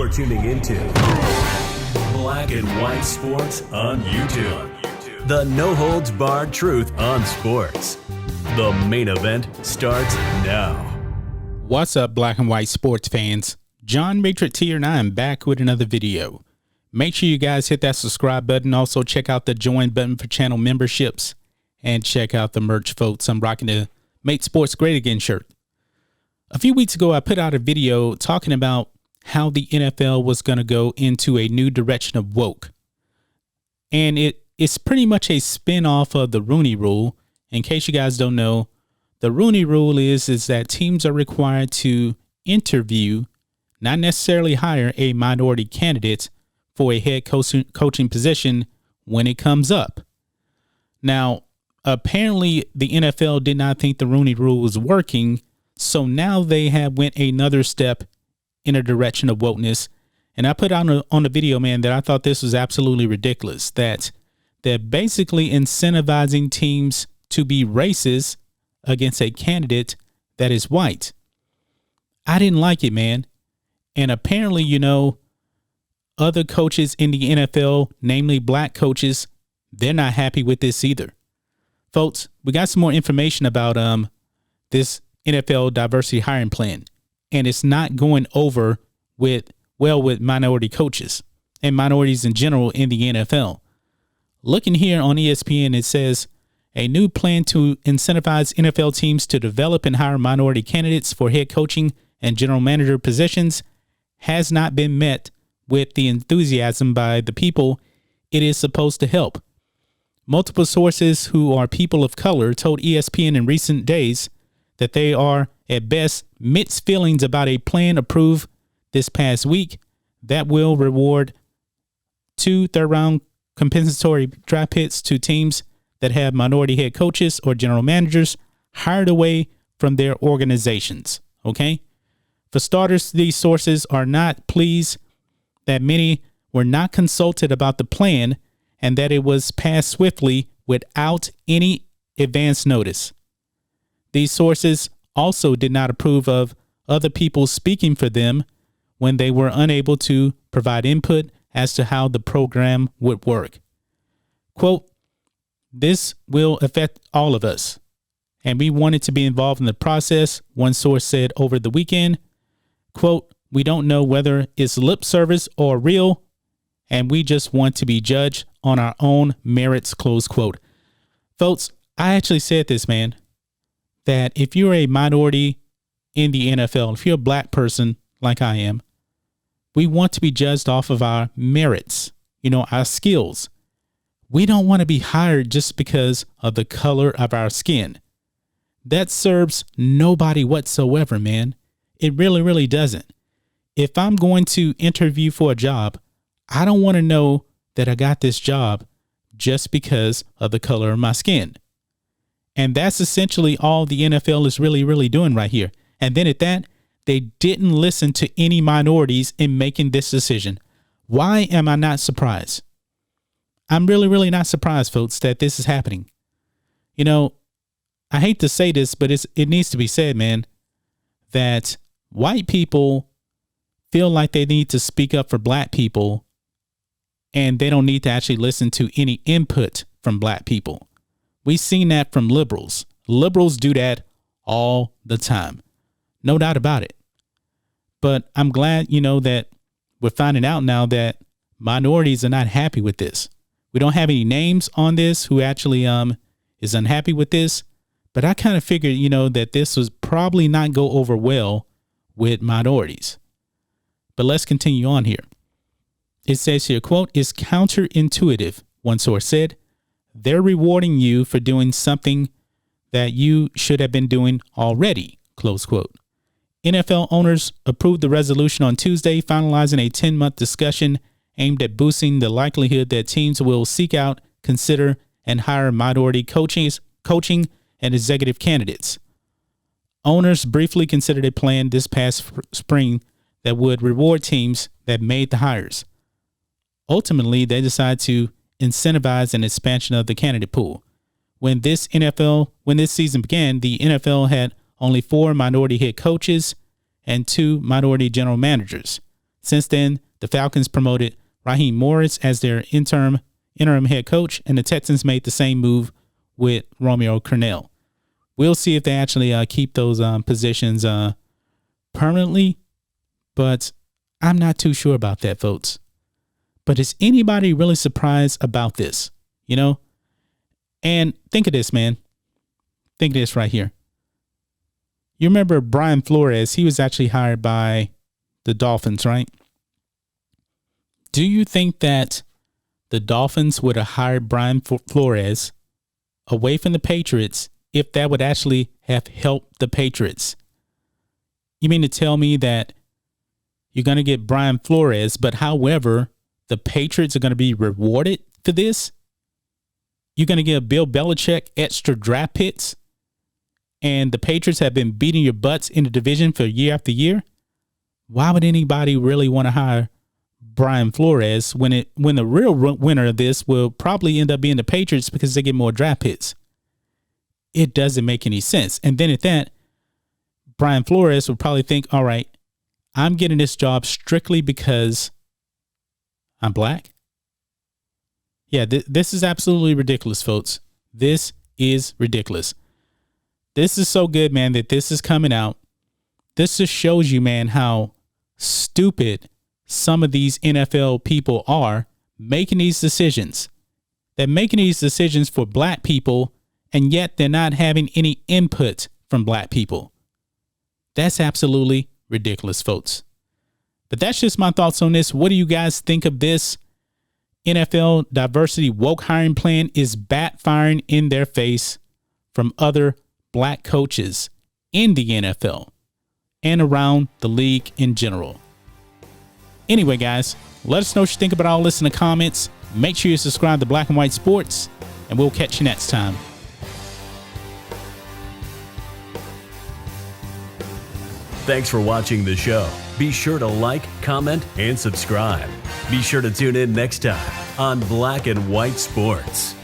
You're tuning into Black and White Sports on YouTube. The no-holds-barred truth on sports. The main event starts now. What's up, Black and White sports fans? John Matrix here, and I am back with another video. Make sure you guys hit that subscribe button. Also, check out the join button for channel memberships. And check out the merch, folks. I'm rocking the Make Sports Great Again shirt. A few weeks ago, I put out a video talking about how the NFL was going to go into a new direction of woke. And it's pretty much a spin-off of the Rooney Rule. In case you guys don't know, the Rooney Rule is that teams are required to interview, not necessarily hire, a minority candidate for a head coaching position when it comes up. Now, apparently the NFL did not think the Rooney Rule was working, so now they have went another step in a direction of wokeness. And I put on the video, man, that I thought this was absolutely ridiculous, that they're basically incentivizing teams to be racist against a candidate that is white. I didn't like it, man. And apparently, other coaches in the NFL, namely black coaches, they're not happy with this either. Folks, we got some more information about this NFL diversity hiring plan, and it's not going over with minority coaches and minorities in general in the NFL. Looking here on ESPN, it says a new plan to incentivize NFL teams to develop and hire minority candidates for head coaching and general manager positions has not been met with the enthusiasm by the people it is supposed to help. Multiple sources who are people of color told ESPN in recent days that they are, at best, mixed feelings about a plan approved this past week that will reward 2 third-round compensatory draft picks to teams that have minority head coaches or general managers hired away from their organizations. Okay? For starters, these sources are not pleased that many were not consulted about the plan and that it was passed swiftly without any advance notice. These sources also did not approve of other people speaking for them when they were unable to provide input as to how the program would work. Quote, "This will affect all of us, and we wanted to be involved in the process," one source said over the weekend. Quote, "We don't know whether it's lip service or real, and we just want to be judged on our own merits," close quote. Folks, I actually said this, man, that if you're a minority in the NFL, if you're a black person like I am, we want to be judged off of our merits, our skills. We don't want to be hired just because of the color of our skin. That serves nobody whatsoever, man. It really, really doesn't. If I'm going to interview for a job, I don't want to know that I got this job just because of the color of my skin. And that's essentially all the NFL is really, really doing right here. And then at that, they didn't listen to any minorities in making this decision. Why am I not surprised? I'm really, really not surprised, folks, that this is happening. I hate to say this, but it needs to be said, man, that white people feel like they need to speak up for black people, and they don't need to actually listen to any input from black people. We've seen that from liberals. Liberals do that all the time. No doubt about it. But I'm glad, that we're finding out now that minorities are not happy with this. We don't have any names on this who actually is unhappy with this. But I kind of figured, that this was probably not go over well with minorities. But let's continue on here. It says here, quote, "It's counterintuitive," one source said. "They're rewarding you for doing something that you should have been doing already," close quote. NFL owners approved the resolution on Tuesday, finalizing a 10-month discussion aimed at boosting the likelihood that teams will seek out, consider, and hire minority coaching and executive candidates. Owners briefly considered a plan this past spring that would reward teams that made the hires. Ultimately, they decided to incentivize an expansion of the candidate pool. When this season began, the NFL had only 4 minority head coaches and 2 minority general managers. Since then, the Falcons promoted Raheem Morris as their interim head coach, and the Texans made the same move with Romeo Crennel. We'll see if they actually keep those positions permanently, but I'm not too sure about that, folks. But is anybody really surprised about this? You know? And think of this, man. Think of this right here. You remember Brian Flores? He was actually hired by the Dolphins, right? Do you think that the Dolphins would have hired Brian Flores away from the Patriots if that would actually have helped the Patriots? You mean to tell me that you're going to get Brian Flores, but however, the Patriots are going to be rewarded for this? You're going to give Bill Belichick extra draft picks, and the Patriots have been beating your butts in the division for year after year? Why would anybody really want to hire Brian Flores when the real winner of this will probably end up being the Patriots because they get more draft picks? It doesn't make any sense. And then at that, Brian Flores would probably think, all right, I'm getting this job strictly because I'm black. Yeah, this is absolutely ridiculous, folks. This is ridiculous. This is so good, man, that this is coming out. This just shows you, man, how stupid some of these NFL people are making these decisions. They're making these decisions for black people, and yet they're not having any input from black people. That's absolutely ridiculous, folks. But that's just my thoughts on this. What do you guys think of this? NFL diversity woke hiring plan is backfiring in their face from other black coaches in the NFL and around the league in general. Anyway, guys, let us know what you think about all this in the comments. Make sure you subscribe to Black and White Sports, and we'll catch you next time. Thanks for watching the show. Be sure to like, comment, and subscribe. Be sure to tune in next time on Black and White Sports.